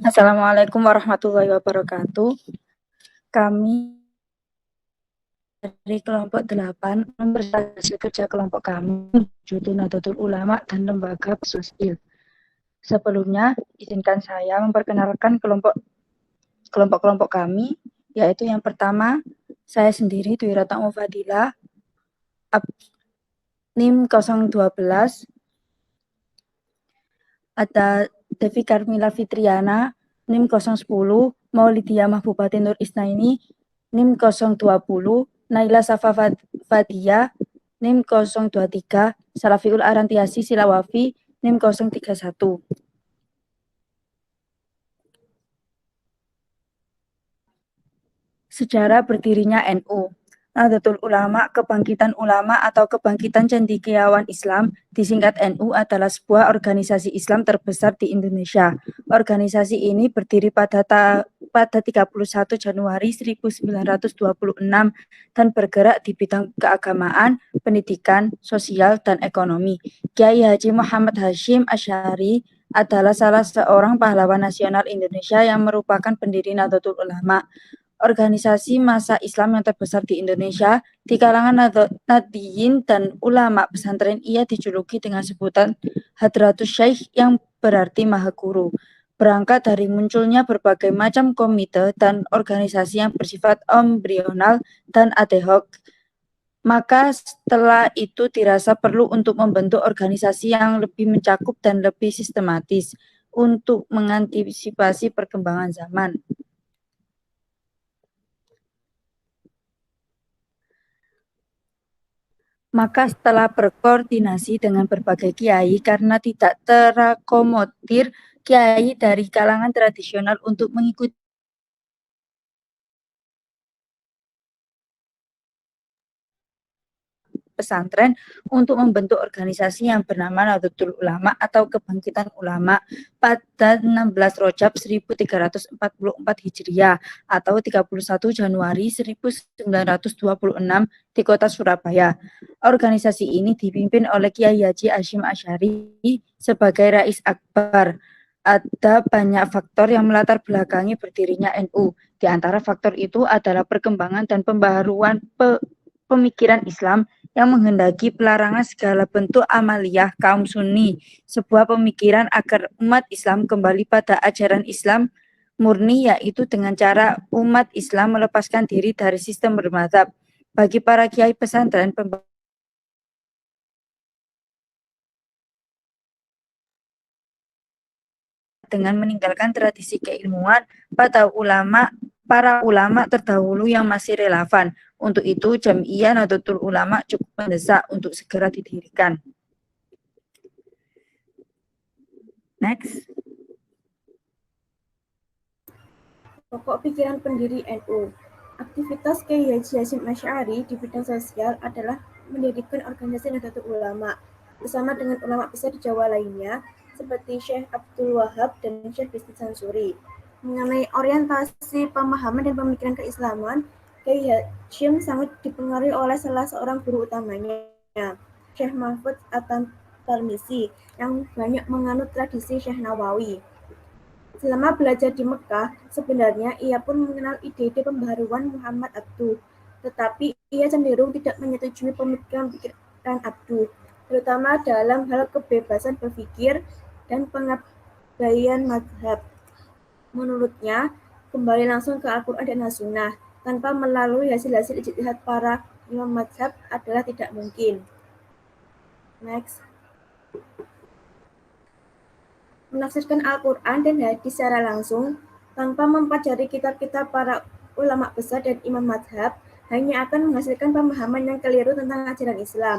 Assalamualaikum warahmatullahi wabarakatuh. Kami dari kelompok 8 hasil kerja kelompok kami Judul Nahdlatul Ulama dan Lembaga Sosial. Sebelumnya, izinkan saya memperkenalkan kelompok kami, yaitu yang pertama, saya sendiri Dwi Ratna Fadila, NIM 012, ada Devi Karmila Fitriana, NIM 010, Maulidiyah Mahbubati Nur Isnaini, NIM 020, Naila Safa Fadia, NIM 023, Salafiul Arantiasi Silawafi, NIM 031. Sejarah berdirinya NU. Nahdlatul Ulama, Kebangkitan Ulama atau Kebangkitan Cendekiawan Islam, disingkat NU, adalah sebuah organisasi Islam terbesar di Indonesia. Organisasi ini berdiri pada 31 Januari 1926 dan bergerak di bidang keagamaan, pendidikan, sosial, dan ekonomi. Kiai Haji Muhammad Hasyim Asy'ari adalah salah seorang pahlawan nasional Indonesia yang merupakan pendiri Nahdlatul Ulama, organisasi massa Islam yang terbesar di Indonesia. Di kalangan Nahdiyin dan ulama pesantren, ia dijuluki dengan sebutan Hadratus Syekh yang berarti Maha Guru. Berangkat dari munculnya berbagai macam komite dan organisasi yang bersifat embrional dan ad hoc, maka setelah itu dirasa perlu untuk membentuk organisasi yang lebih mencakup dan lebih sistematis untuk mengantisipasi perkembangan zaman. Maka setelah berkoordinasi dengan berbagai kiai karena tidak terakomodir kiai dari kalangan tradisional untuk mengikuti pesantren, untuk membentuk organisasi yang bernama Nahdlatul Ulama atau Kebangkitan Ulama pada 16 Rajab 1344 Hijriah atau 31 Januari 1926 di kota Surabaya. Organisasi ini dipimpin oleh Kiai Haji Hasyim Asy'ari sebagai Rais Akbar. Ada banyak faktor yang melatar belakangi berdirinya NU. Di antara faktor itu adalah perkembangan dan pembaharuan pemikiran Islam yang menghendaki pelarangan segala bentuk amaliyah kaum Sunni, sebuah pemikiran agar umat Islam kembali pada ajaran Islam murni, yaitu dengan cara umat Islam melepaskan diri dari sistem bermadzhab. Bagi para kiai pesantren, dengan meninggalkan tradisi keilmuan para ulama terdahulu yang masih relevan. Untuk itu, Jam'iyah Nahdlatul Ulama cukup mendesak untuk segera didirikan. Next. Pokok pikiran pendiri NU. Aktivitas Kiai Haji Hasyim Asy'ari di bidang sosial adalah mendirikan organisasi Nahdlatul Ulama bersama dengan ulama besar di Jawa lainnya seperti Syekh Abdul Wahab dan Syekh Bisri Sansuri. Mengenai orientasi pemahaman dan pemikiran keislaman, Kiai Hasyim sangat dipengaruhi oleh salah seorang guru utamanya, Syekh Mahfud At-Tarmisi, yang banyak menganut tradisi Syekh Nawawi. Selama belajar di Mekah, sebenarnya ia pun mengenal ide-ide pembaharuan Muhammad Abduh, tetapi ia cenderung tidak menyetujui pemikiran Abduh, terutama dalam hal kebebasan berpikir dan pengabaian mazhab. Menurutnya, kembali langsung ke Al-Quran dan As-Sunnah tanpa melalui hasil-hasil ijtihad para imam mazhab adalah tidak mungkin. Next. Menafsirkan Al-Quran dan hadis secara langsung tanpa mempelajari kitab-kitab para ulama besar dan imam mazhab hanya akan menghasilkan pemahaman yang keliru tentang ajaran Islam.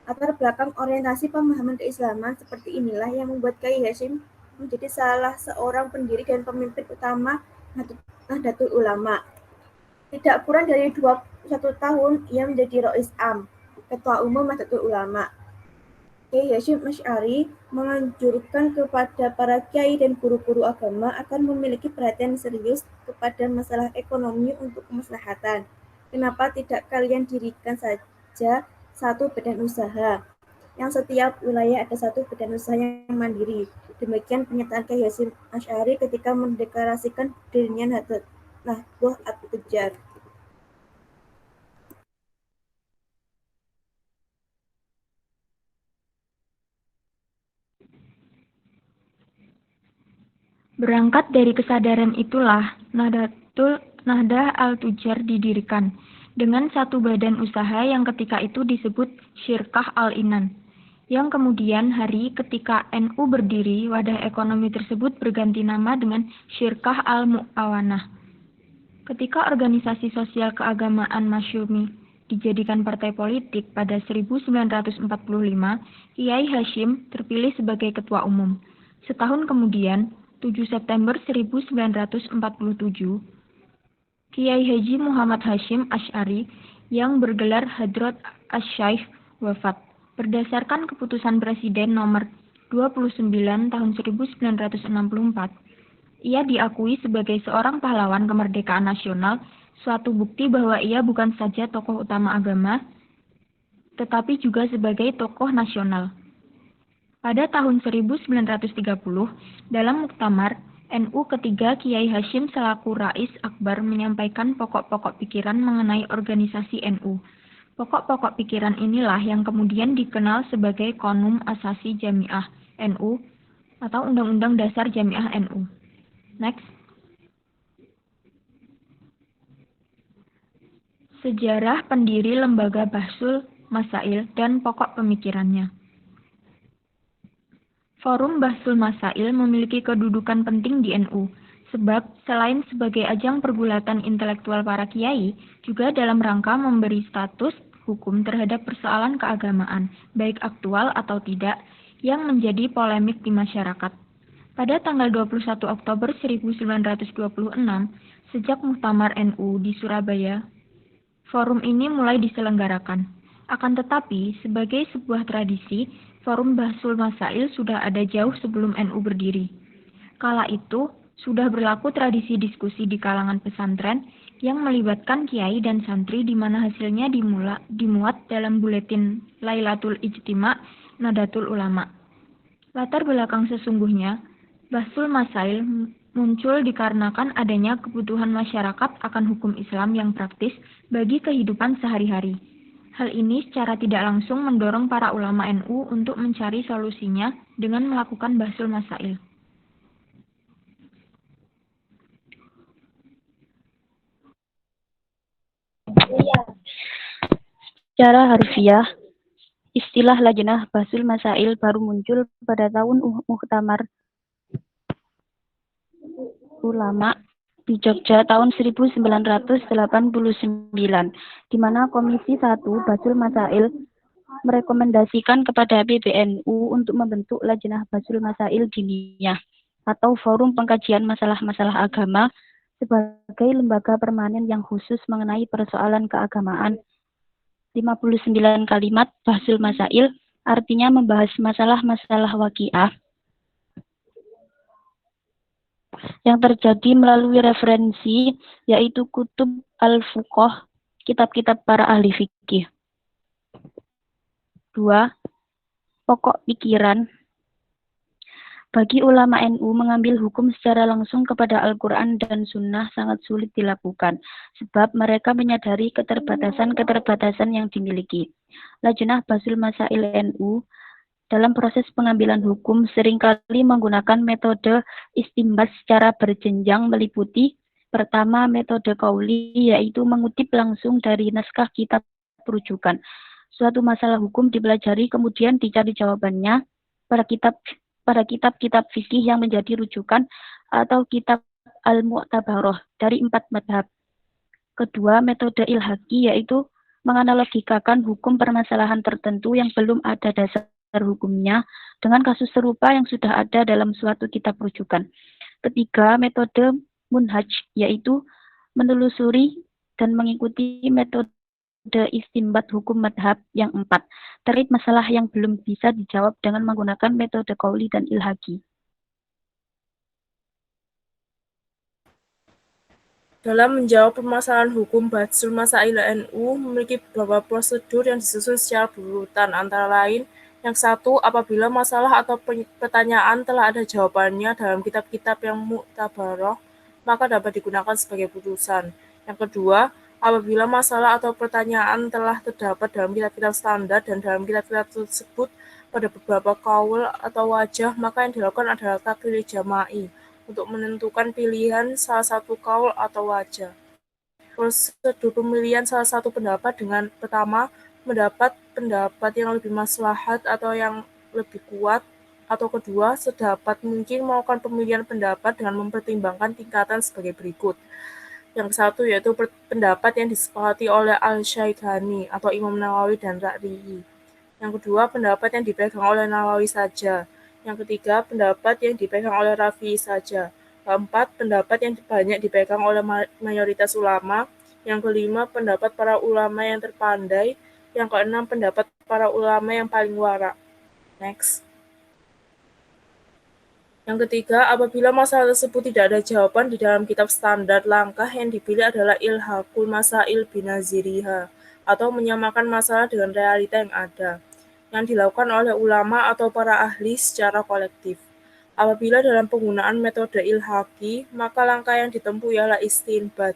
Latar belakang orientasi pemahaman keislaman seperti inilah yang membuat Kiai Hasyim menjadi salah seorang pendiri dan pemimpin utama Nahdlatul Ulama. Tidak kurang dari 21 tahun ia menjadi Rais Am, Ketua Umum Nahdlatul Ulama. Kiai Hasyim Asy'ari menganjurkan kepada para kiai dan guru-guru agama agar memiliki perhatian serius kepada masalah ekonomi untuk kemaslahatan. Kenapa tidak kalian dirikan saja satu badan usaha, yang setiap wilayah ada satu badan usaha yang mandiri, Demikian pernyataan Kiai Hasyim Asy'ari ketika mendeklarasikan berdirinya Nahdlatul At-Tujar. Berangkat dari kesadaran itulah Nahdah Al-Tujar didirikan dengan satu badan usaha yang ketika itu disebut Syirkah Al-Inan, yang kemudian hari ketika NU berdiri, wadah ekonomi tersebut berganti nama dengan Syirkah Al-Mu'awanah. Ketika organisasi sosial keagamaan Masyumi dijadikan partai politik pada 1945, Kiai Hasyim terpilih sebagai ketua umum. Setahun kemudian, 7 September 1947, Kiai Haji Muhammad Hasyim Asy'ari yang bergelar Hadrat Asy-Syaikh wafat. Berdasarkan keputusan Presiden nomor 29 tahun 1964, ia diakui sebagai seorang pahlawan kemerdekaan nasional, suatu bukti bahwa ia bukan saja tokoh utama agama, tetapi juga sebagai tokoh nasional. Pada tahun 1930, dalam muktamar, NU ketiga Kiai Hasyim selaku Rais Akbar menyampaikan pokok-pokok pikiran mengenai organisasi NU. Pokok-pokok pikiran inilah yang kemudian dikenal sebagai Qonum Asasi Jamiah NU atau Undang-Undang Dasar Jamiah NU. Next. Sejarah pendiri Lembaga Bahsul Masail dan pokok pemikirannya. Forum Bahsul Masail memiliki kedudukan penting di NU, sebab selain sebagai ajang pergulatan intelektual para kiai, juga dalam rangka memberi status hukum terhadap persoalan keagamaan, baik aktual atau tidak, yang menjadi polemik di masyarakat. Pada tanggal 21 Oktober 1926, sejak Muktamar NU di Surabaya, forum ini mulai diselenggarakan. Akan tetapi, sebagai sebuah tradisi, Forum Bahsul Masail sudah ada jauh sebelum NU berdiri. Kala itu, sudah berlaku tradisi diskusi di kalangan pesantren yang melibatkan kiai dan santri di mana hasilnya dimuat dalam buletin Lailatul Ijtima' Nahdlatul Ulama. Latar belakang sesungguhnya, Bahsul Masail muncul dikarenakan adanya kebutuhan masyarakat akan hukum Islam yang praktis bagi kehidupan sehari-hari. Hal ini secara tidak langsung mendorong para ulama NU untuk mencari solusinya dengan melakukan bahsul masail. Secara harfiah, istilah Lajnah Bahsul Masail baru muncul pada tahun Muktamar Ulama di Jogja tahun 1989, di mana Komisi 1 Bahsul Masail merekomendasikan kepada PBNU untuk membentuk Lajnah Bahsul Masail Diniyah atau Forum Pengkajian Masalah-Masalah Agama sebagai lembaga permanen yang khusus mengenai persoalan keagamaan. 59 kalimat Bahsul Masail artinya membahas masalah-masalah waqiah yang terjadi melalui referensi, yaitu kutub al-fuqah, kitab-kitab para ahli fikih. 2. Pokok pikiran. Bagi ulama NU, mengambil hukum secara langsung kepada Al-Quran dan Sunnah sangat sulit dilakukan, sebab mereka menyadari keterbatasan yang dimiliki. Lajnah Bahsul Masail NU dalam proses pengambilan hukum seringkali menggunakan metode istinbat secara berjenjang meliputi pertama metode qauli, yaitu mengutip langsung dari naskah kitab rujukan. Suatu masalah hukum dipelajari kemudian dicari jawabannya pada kitab-kitab fikih yang menjadi rujukan atau kitab al-mu'tabaroh dari 4 madhab. Kedua, metode ilhaqi, yaitu menganalogikakan hukum permasalahan tertentu yang belum ada dasar hukumnya dengan kasus serupa yang sudah ada dalam suatu kitab rujukan. Ketiga, metode munhaj, yaitu menelusuri dan mengikuti metode istinbat hukum madhab yang 4 terkait masalah yang belum bisa dijawab dengan menggunakan metode qauli dan ilhaqi. Dalam menjawab permasalahan hukum, Bahsul Masail NU memiliki beberapa prosedur yang disusun secara berurutan, antara lain Yang satu, apabila masalah atau pertanyaan telah ada jawabannya dalam kitab-kitab yang muktabaroh, maka dapat digunakan sebagai putusan. Yang kedua, apabila masalah atau pertanyaan telah terdapat dalam kitab-kitab standar dan dalam kitab-kitab tersebut pada beberapa kaul atau wajah, maka yang dilakukan adalah taklid jama'i untuk menentukan pilihan salah satu kaul atau wajah. Prosedur pemilihan salah satu pendapat dengan pertama, mendapat pendapat yang lebih maslahat atau yang lebih kuat, atau kedua, sedapat mungkin melakukan pemilihan pendapat dengan mempertimbangkan tingkatan sebagai berikut. Yang satu yaitu pendapat yang disepakati oleh Al-Syaikani atau Imam Nawawi dan Ra'riyi. Yang kedua, pendapat yang dipegang oleh Nawawi saja. Yang ketiga, pendapat yang dipegang oleh Rafi'i saja. Keempat, pendapat yang banyak dipegang oleh mayoritas ulama. Yang kelima, pendapat para ulama yang terpandai. Yang keenam, pendapat para ulama yang paling wara. Next. Yang ketiga, apabila masalah tersebut tidak ada jawaban di dalam kitab standar, langkah yang dipilih adalah ilhaqul masail binaziriha, atau menyamakan masalah dengan realita yang ada, yang dilakukan oleh ulama atau para ahli secara kolektif. Apabila dalam penggunaan metode ilhaqi, maka langkah yang ditempuh ialah istinbat,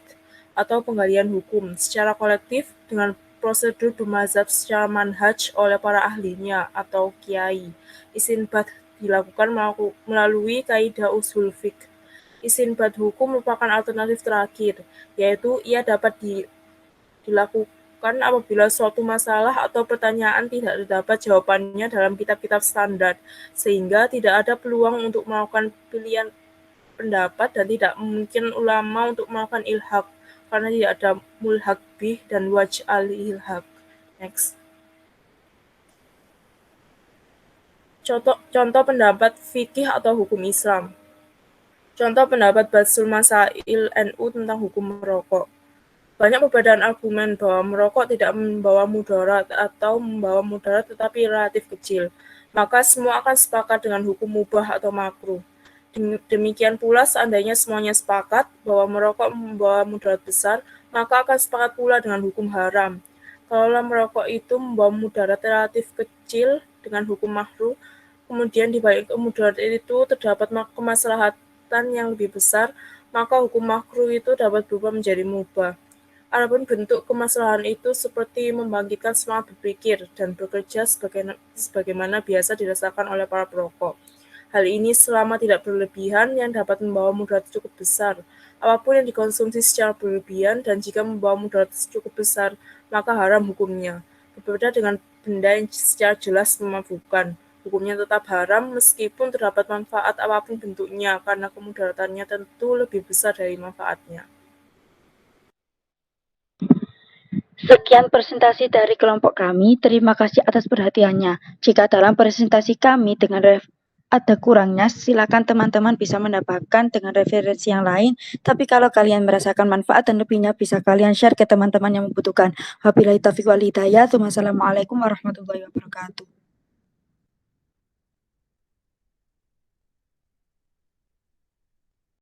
atau penggalian hukum secara kolektif dengan prosedur bermazhab secara manhaj oleh para ahlinya atau kiai. Istinbat dilakukan melalui kaidah usul fiqh. Istinbat hukum merupakan alternatif terakhir, yaitu ia dapat dilakukan apabila suatu masalah atau pertanyaan tidak terdapat jawabannya dalam kitab-kitab standar, sehingga tidak ada peluang untuk melakukan pilihan pendapat dan tidak mungkin ulama untuk melakukan ilhaq, karena tidak ada mulhaq bih dan wajh al-ilhaq. Next. Contoh pendapat fikih atau hukum Islam. Contoh pendapat Basul Masail NU tentang hukum merokok. Banyak perbedaan argumen bahwa merokok tidak membawa mudarat atau membawa mudarat tetapi relatif kecil. Maka semua akan sepakat dengan hukum mubah atau makruh. Demikian pula seandainya semuanya sepakat bahwa merokok membawa mudarat besar, maka akan sepakat pula dengan hukum haram. Kalau merokok itu membawa mudarat relatif kecil dengan hukum makruh, kemudian di balik mudarat itu terdapat kemaslahatan yang lebih besar, maka hukum makruh itu dapat berubah menjadi mubah. Adapun bentuk kemaslahan itu seperti membangkitkan semangat berpikir dan bekerja sebagaimana biasa dirasakan oleh para perokok. Hal ini selama tidak berlebihan yang dapat membawa mudarat cukup besar. Apapun yang dikonsumsi secara berlebihan dan jika membawa mudarat cukup besar, maka haram hukumnya. Berbeda dengan benda yang secara jelas memabukkan. Hukumnya tetap haram meskipun terdapat manfaat apapun bentuknya karena kemudaratannya tentu lebih besar dari manfaatnya. Sekian presentasi dari kelompok kami. Terima kasih atas perhatiannya. Jika dalam presentasi kami dengan ada kurangnya, silakan teman-teman bisa mendapatkan dengan referensi yang lain. Tapi kalau kalian merasakan manfaat dan lebihnya, bisa kalian share ke teman-teman yang membutuhkan. Wabillahi taufiq wal hidayah. Wassalamualaikum warahmatullahi wabarakatuh.